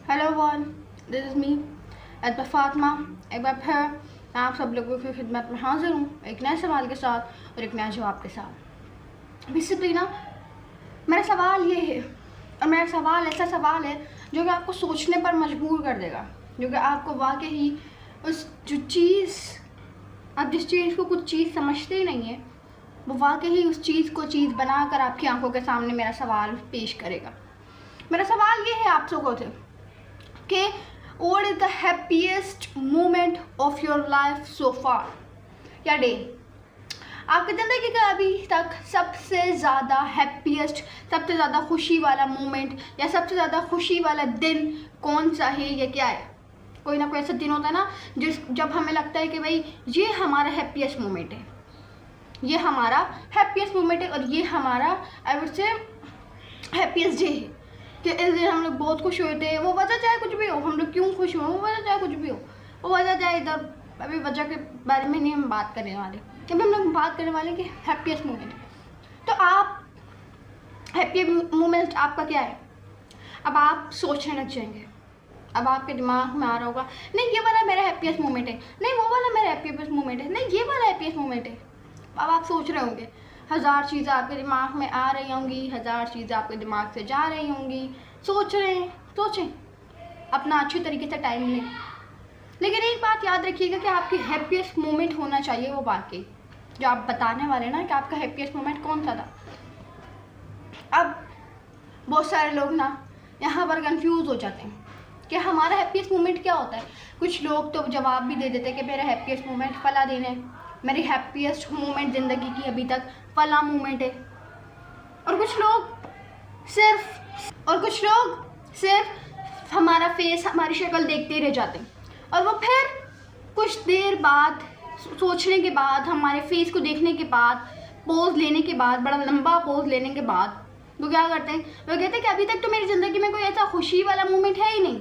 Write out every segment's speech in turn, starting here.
Hello one, this is me एतबा फातिमा। एक बार फिर मैं आप सब लोगों की खिदमत में हाजिर हूँ एक नए सवाल के साथ और एक नया जवाब के साथ। बेसिकली ना मेरा सवाल ये है, और मेरा सवाल ऐसा सवाल है जो कि आपको सोचने पर मजबूर कर देगा, जो कि आपको वाकई उस आप जिस चीज़ को कुछ चीज़ समझते ही नहीं है, वो वाकई उस चीज़ को चीज़ बनाकर आपकी आंखों के सामने मेरा सवाल पेश करेगा। मेरा सवाल ये है आप सबको से कि what is the happiest moment of your life so far या डे। आपकी ज़िंदगी का अभी तक सबसे ज़्यादा हैप्पीएस्ट, सबसे ज़्यादा खुशी वाला मोमेंट या सबसे ज़्यादा खुशी वाला दिन कौन सा है या क्या है। कोई ना कोई ऐसा दिन होता है ना जब हमें लगता है कि भाई ये हमारा हैप्पीएस्ट मोमेंट है, ये हमारा हैप्पीएस्ट मोमेंट है और ये हमारा I would say happiest day है कि इस दिन हम लोग बहुत खुश हुए थे। वो वजह चाहे कुछ भी हो, हम लोग क्यों खुश हुए, वो वजह चाहे कुछ भी हो, वो वजह चाहे इधर अभी वजह के बारे में नहीं हम बात करने वाले, क्योंकि हम लोग बात करने वाले कि हैप्पीएस्ट मोमेंट। तो आप हैप्पी मोमेंट आपका क्या है? अब आप सोचने लग जाएंगे, अब आपके दिमाग में आ रहा होगा नहीं ये वाला मेरा हैप्पीएस्ट मोमेंट है, नहीं वो वाला मेरा हैप्पीएस्ट मोमेंट है, नहीं ये वाला हैप्पीएस्ट मोमेंट है। अब आप सोच रहे होंगे, हज़ार चीज़ें आपके दिमाग में आ रही होंगी, हज़ार चीज़ें आपके दिमाग से जा रही होंगी। सोच रहे हैं, सोचें, अपना अच्छे तरीके से टाइम लें, लेकिन एक बात याद रखिएगा कि आपकी हैप्पीएस्ट मोमेंट होना चाहिए वो वाकई जो आप बताने वाले ना कि आपका हैप्पीएस्ट मोमेंट कौन सा था। अब बहुत सारे लोग ना यहाँ पर कंफ्यूज हो जाते हैं कि हमारा हैप्पीएस्ट मोमेंट क्या होता है। कुछ लोग तो जवाब भी दे देते हैं कि मेरा हैप्पीएस्ट मोमेंट फला दिन है, मेरी हैप्पीएस्ट मोमेंट ज़िंदगी की अभी तक फला मोमेंट है। और कुछ लोग सिर्फ हमारा फेस, हमारी शक्ल देखते ही रह जाते हैं, और वो फिर कुछ देर बाद सोचने के बाद, हमारे फेस को देखने के बाद, पोज लेने के बाद, बड़ा लंबा पोज लेने के बाद वो क्या करते हैं, वो कहते हैं कि अभी तक तो मेरी ज़िंदगी में कोई ऐसा खुशी वाला मोमेंट है ही नहीं।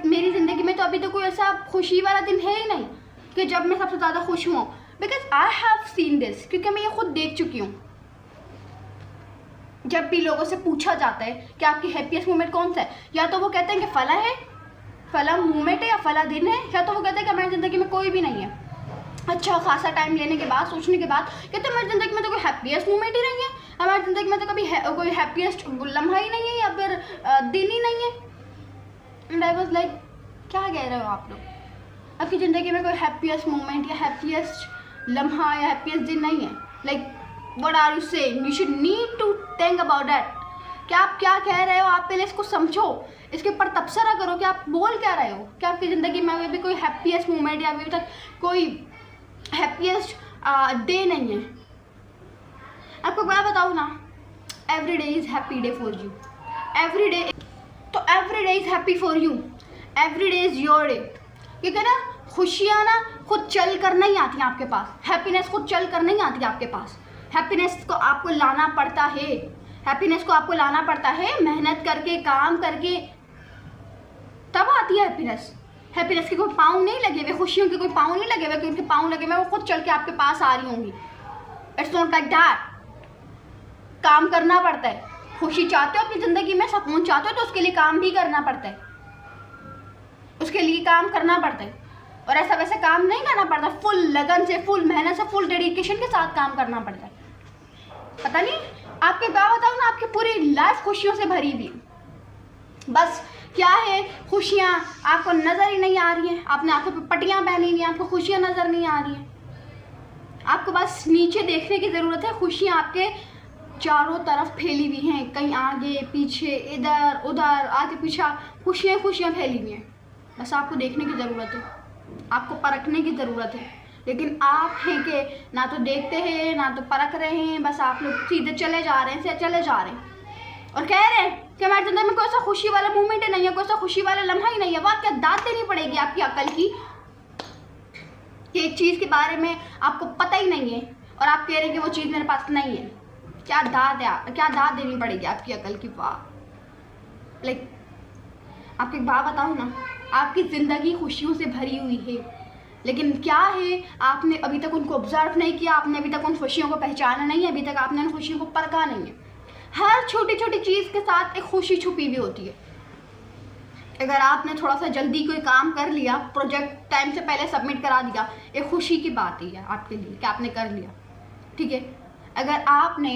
मेरी ज़िंदगी में तो अभी तक कोई ऐसा खुशी वाला दिन है ही नहीं कि जब मैं सबसे ज़्यादा खुश हूँ। Because I have seen this, क्योंकि मैं ये खुद देख चुकी हूँ। जब भी लोगों से पूछा जाता है कि आपकी हैप्पीएस्ट मोमेंट कौन सा है, या तो वो कहते हैं कि फला है, फला मोमेंट है या फला दिन है, या तो वो कहते हैं कि हमारी ज़िंदगी में कोई भी नहीं है। अच्छा खासा टाइम लेने के बाद, सोचने के बाद कहते हैं हमारी ज़िंदगी में तो कोई हैप्पीएस्ट मोमेंट ही नहीं है, हमारी ज़िंदगी में तो कभी कोई हैप्पीएस्ट लम्हा ही नहीं है या फिर दिन ही नहीं है। एंड आई वाज लाइक क्या कह रहे हो आप लोग? आपकी ज़िंदगी में कोई हैप्पीएस्ट मोमेंट या हैप्पीएस्ट लम्हा या हैप्पीएस्ट दिन नहीं है। Like what are you saying? You should need to think about that. क्या आप क्या कह रहे हो? आप पहले इसको समझो, इसके ऊपर तबसरा करो कि आप बोल क्या रहे हो। क्या आपकी ज़िंदगी में अभी कोई हैप्पीएस्ट मोमेंट या अभी तक कोई हैप्पीएस्ट डे नहीं है? आपको क्या बताऊँ ना, every day is happy day for you. Every day is happy for you, every day is your day. क्योंकि ना खुशियाँ ना खुद चल कर नहीं आती हैं आपके पास, हैप्पीनेस खुद चल कर नहीं आती आपके पास। हैप्पीनेस को आपको लाना पड़ता है, हैप्पीनेस को आपको लाना पड़ता है, मेहनत करके, काम करके, तब आती है हैप्पीनेस। हैप्पीनेस के कोई पाँव नहीं लगे हुए, खुशियों के कोई पाँव नहीं लगे हुए कि उनके पाँव लगे हुए वो खुद चल के आपके पास आ रही होंगी। It's not like that. काम करना पड़ता है। खुशी चाहते हो अपनी ज़िंदगी में, सुकून चाहते हो, तो उसके लिए काम भी करना पड़ता है, उसके लिए काम करना पड़ता है। और ऐसा वैसे काम नहीं करना पड़ता, फुल लगन से, फुल मेहनत से, फुल डेडिकेशन के साथ काम करना पड़ता है। पता नहीं आपके क्या बताओ ना, आपकी पूरी लाइफ खुशियों से भरी हुई, बस क्या है, खुशियाँ आपको नज़र ही नहीं आ रही हैं। आपने आंखों पे पट्टियाँ पहनी हुई हैं, आपको खुशियाँ नज़र नहीं आ रही हैं। आपको बस नीचे देखने की ज़रूरत है, खुशियाँ आपके चारों तरफ फैली हुई हैं, कहीं आगे पीछे, इधर उधर, आगे पीछे खुशियाँ फैली हुई हैं। बस आपको देखने की ज़रूरत है, आपको परखने की ज़रूरत है। लेकिन आप हैं कि ना तो देखते हैं ना तो परख रहे हैं, बस आप लोग सीधे चले जा रहे हैं और कह रहे हैं कि हमारी ज़िंदगी में कोई ऐसा खुशी वाला मोमेंट ही नहीं है, कोई ऐसा खुशी वाला लम्हा ही नहीं है। वाह, क्या दाद देनी पड़ेगी आपकी अकल की कि एक चीज़ के बारे में आपको पता ही नहीं है और आप कह रहे हैं कि वो चीज़ मेरे पास नहीं है। क्या दाद देनी पड़ेगी आपकी अकल की। वाह, लाइक आपको एक बात बताऊँ ना, आपकी ज़िंदगी खुशियों से भरी हुई है, लेकिन क्या है, आपने अभी तक उनको ऑब्जर्व नहीं किया, आपने अभी तक उन खुशियों को पहचाना नहीं है, अभी तक आपने उन खुशियों को परखा नहीं है। हर छोटी छोटी चीज़ के साथ एक खुशी छुपी हुई होती है। अगर आपने थोड़ा सा जल्दी कोई काम कर लिया, प्रोजेक्ट टाइम से पहले सबमिट करा दिया, एक खुशी की बात ही है आपके लिए कि आपने कर लिया, ठीक है। अगर आपने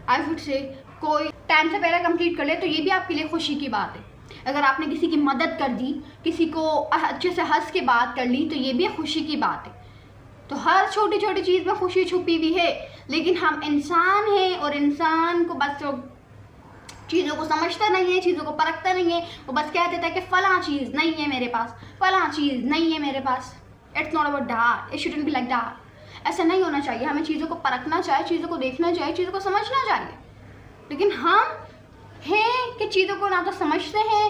आई वुड से कोई टाइम से पहले कंप्लीट कर लिया तो ये भी आपके लिए खुशी की बात है। अगर आपने किसी की मदद कर दी, किसी को अच्छे से हंस के बात कर ली, तो ये भी खुशी की बात है। तो हर छोटी छोटी चीज़ में खुशी छुपी हुई है, लेकिन हम इंसान हैं और इंसान को बस चीज़ों को समझता नहीं है, चीज़ों को परखता नहीं है। वो बस कह देता है कि फ़लाँ चीज़ नहीं है मेरे पास, फ़लाँ चीज़ नहीं है मेरे पास। It's not about that, it shouldn't be like that. ऐसा नहीं होना चाहिए। हमें चीज़ों को परखना चाहिए, चीज़ों को देखना चाहिए, चीज़ों को समझना चाहिए। लेकिन हम हैं कि चीज़ों को ना तो समझते हैं,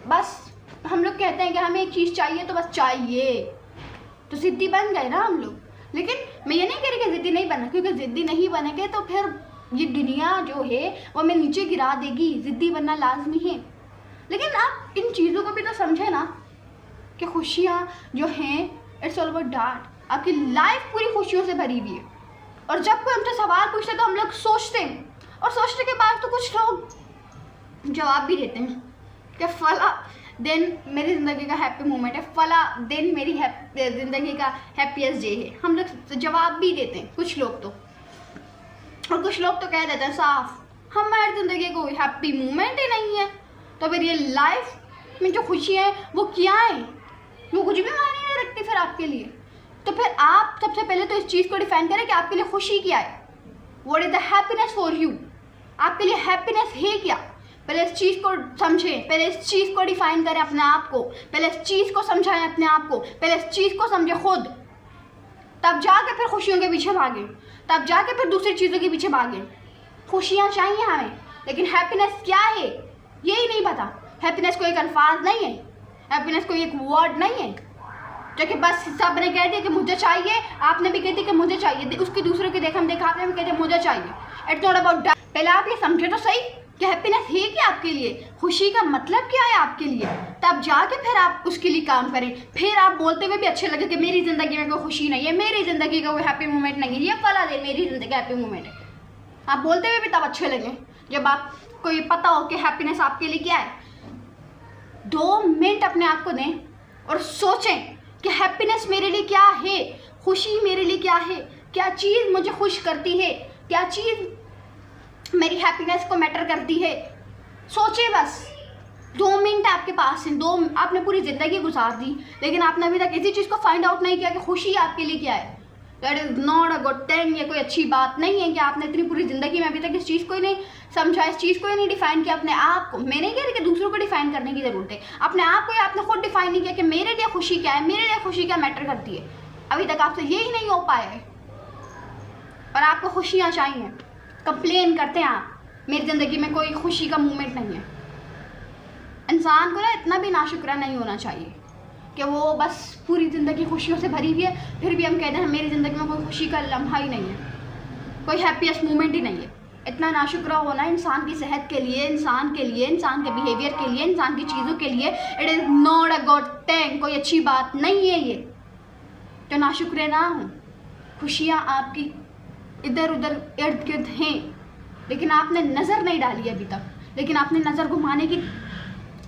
बस हम लोग कहते हैं कि हमें एक चीज़ चाहिए तो बस चाहिए, तो ज़िद्दी बन गए ना हम लोग। लेकिन मैं ये नहीं कह रही कि ज़िद्दी नहीं बनना, क्योंकि ज़िद्दी नहीं बनेंगे तो फिर ये दुनिया जो है वो हमें नीचे गिरा देगी। ज़िद्दी बनना लाजमी है, लेकिन आप इन चीज़ों को भी तो समझे ना कि खुशियाँ जो हैं इट्स ऑल अबाउट डैट। आपकी लाइफ पूरी खुशियों से भरी हुई है। और जब कोई हमसे सवाल पूछते तो हम लोग सोचते हैं, और सोचने के बाद तो कुछ लोग जवाब भी देते हैं कि फला दिन मेरी ज़िंदगी का हैप्पी मोमेंट है, फला दिन मेरी ज़िंदगी का हैप्पीएस्ट डे है। हम लोग जवाब भी देते हैं कुछ लोग तो, और कुछ लोग तो कह देते हैं साफ हमारी ज़िंदगी कोई हैप्पी मोमेंट ही नहीं है। तो फिर ये लाइफ में जो खुशी है वो क्या है? वो कुछ भी मायने नहीं रखती फिर आपके लिए। तो फिर आप सबसे पहले तो इस चीज़ को डिफाइन करें कि आपके लिए खुशी क्या है। What is the happiness for you? आपके लिए हैप्पीनेस है क्या? पहले इस चीज़ को समझें, पहले इस चीज़ को डिफाइन करें अपने आप को, पहले इस चीज़ को समझाएं अपने आप को, पहले इस चीज़ को समझें खुद, तब जाके फिर खुशियों के पीछे भागें, तब जाके फिर दूसरी चीज़ों के पीछे भागें। खुशियाँ चाहिए हमें, लेकिन हैप्पीनेस क्या है यही नहीं पता। हैप्पीनेस कोई एक अल्फाज नहीं है, हैप्पीनेस कोई एक वर्ड नहीं है जो कि बस सब ने कह दिया कि मुझे चाहिए, आपने भी कह दिया कि मुझे चाहिए, उसकी दूसरे के देखा आपने भी कह दिया मुझे चाहिए। It's not about that. पहले आप ये समझे तो सही कि हैप्पीनेस है क्या आपके लिए, खुशी का मतलब क्या है आपके लिए, तब जाके फिर आप उसके लिए काम करें। फिर आप बोलते हुए भी अच्छे लगे कि मेरी ज़िंदगी में कोई खुशी नहीं है, मेरी ज़िंदगी का कोई हैप्पी मोमेंट नहीं है, ये फला दे मेरी ज़िंदगी हैप्पी मोमेंट है। आप बोलते हुए भी तब अच्छे लगे जब आपको ये पता हो कि हैप्पीनेस आपके लिए क्या है। 2 मिनट अपने आप को दें और सोचें कि हैप्पीनेस मेरे लिए क्या है, खुशी मेरे लिए क्या है, क्या चीज़ मुझे खुश करती है, क्या चीज़ मेरी हैप्पीनेस को मैटर करती है। सोचिए बस, 2 मिनट आपके पास हैं, आपने पूरी ज़िंदगी गुजार दी, लेकिन आपने अभी तक किसी चीज़ को फाइंड आउट नहीं किया कि खुशी आपके लिए क्या है। That is not a good thing. ये कोई अच्छी बात नहीं है कि आपने इतनी पूरी ज़िंदगी में अभी तक इस चीज़ को ही नहीं समझा, इस चीज़ को ही नहीं डिफाइन किया अपने आप को। मैं नहीं कह रही कि दूसरों को डिफाइन करने की ज़रूरत है, अपने आप को आपने खुद डिफाइन नहीं किया कि मेरे लिए खुशी क्या है, मेरे लिए खुशी क्या मैटर करती है। अभी तक आपसे यही नहीं हो पाया है और आपको खुशियाँ चाहिए। कंप्लेन करते हैं आप, मेरी ज़िंदगी में कोई खुशी का मोमेंट नहीं है। इंसान को ना इतना भी नाशुक्रा नहीं होना चाहिए कि वो बस पूरी ज़िंदगी खुशियों से भरी हुई है, फिर भी हम कहते हैं मेरी ज़िंदगी में कोई खुशी का लम्हा ही नहीं है, कोई हैप्पीएस्ट मोमेंट ही नहीं है। इतना नाशुक्रा होना इंसान की सेहत के लिए, इंसान के लिए, इंसान के बिहेवियर के लिए, इंसान की चीज़ों के लिए it is not a good thing. कोई अच्छी बात नहीं है ये, तो नाशुक्रे ना हो। खुशियाँ आपकी इधर उधर इर्द गिर्द हैं, लेकिन आपने नज़र नहीं डाली अभी तक, लेकिन आपने नज़र घुमाने की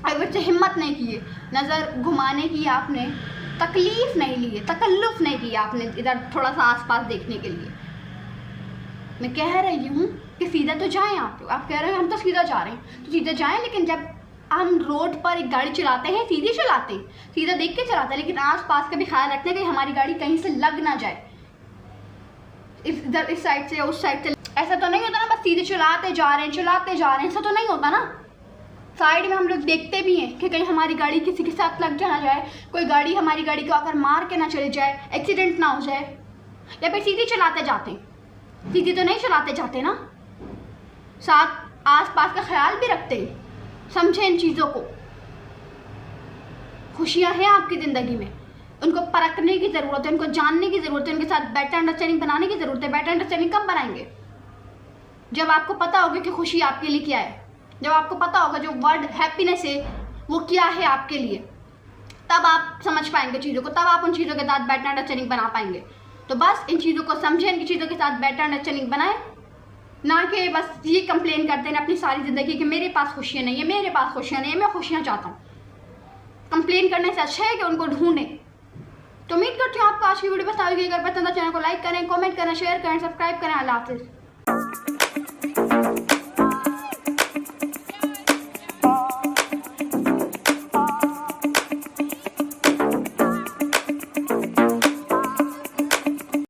अगर हिम्मत नहीं की है, नज़र घुमाने की आपने तकलीफ़ नहीं ली है, तकल्लुफ़ नहीं किया आपने इधर थोड़ा सा आसपास देखने के लिए। मैं कह रही हूँ कि सीधा तो जाएं आप कह रहे हैं हम तो सीधा जा रहे हैं, तो सीधा जाएं, लेकिन जब हम रोड पर एक गाड़ी चलाते हैं सीधी चलाते हैं, सीधा देख के चलाते हैं, लेकिन आसपास का भी ख्याल रखते हैं कि हमारी गाड़ी कहीं से लग ना जाए, इधर इस साइड से या उस साइड से। ऐसा तो नहीं होता ना बस सीधे चलाते जा रहे हैं, ऐसा तो नहीं होता ना। साइड में हम लोग देखते भी हैं कि कहीं हमारी गाड़ी किसी के साथ लग ना जाए, कोई गाड़ी हमारी गाड़ी को आकर मार के ना चले जाए, एक्सीडेंट ना हो जाए। या फिर सीधी चलाते जाते हैं, सीधी तो नहीं चलाते जाते ना, साथ आसपास का ख्याल भी रखते हैं। समझें इन चीज़ों को। खुशियाँ हैं आपकी ज़िंदगी में, उनको परखने की ज़रूरत है, उनको जानने की ज़रूरत है, उनके साथ बेटर अंडरस्टैंडिंग बनाने की ज़रूरत है। बेटर अंडरस्टैंडिंग कब बनाएंगे? जब आपको पता होगा कि खुशी आपके लिए क्या है, जब आपको पता होगा जो वर्ड हैप्पीनेस है वो क्या है आपके लिए, तब आप समझ पाएंगे चीज़ों को, तब आप उन चीज़ों के साथ बेटर अंडरस्टैंडिंग बना पाएंगे। तो बस इन चीज़ों को समझें, इन चीज़ों के साथ बेटर अंडरस्टैंडिंग बनाएं, ना कि बस ये कंप्लेन करते हैं अपनी सारी ज़िंदगी कि मेरे पास खुशियाँ नहीं है, मेरे पास खुशियाँ नहीं है, मैं खुशियाँ चाहता हूँ। कंप्लेन करने से अच्छा है कि उनको ढूंढें। तो उम्मीद करती हूँ आपको आज की वीडियो पसंद आएगी। अगर पसंद है चैनल को लाइक करें, कमेंट करें, शेयर करें, सब्सक्राइब करें। अल्लाह हाफिज़।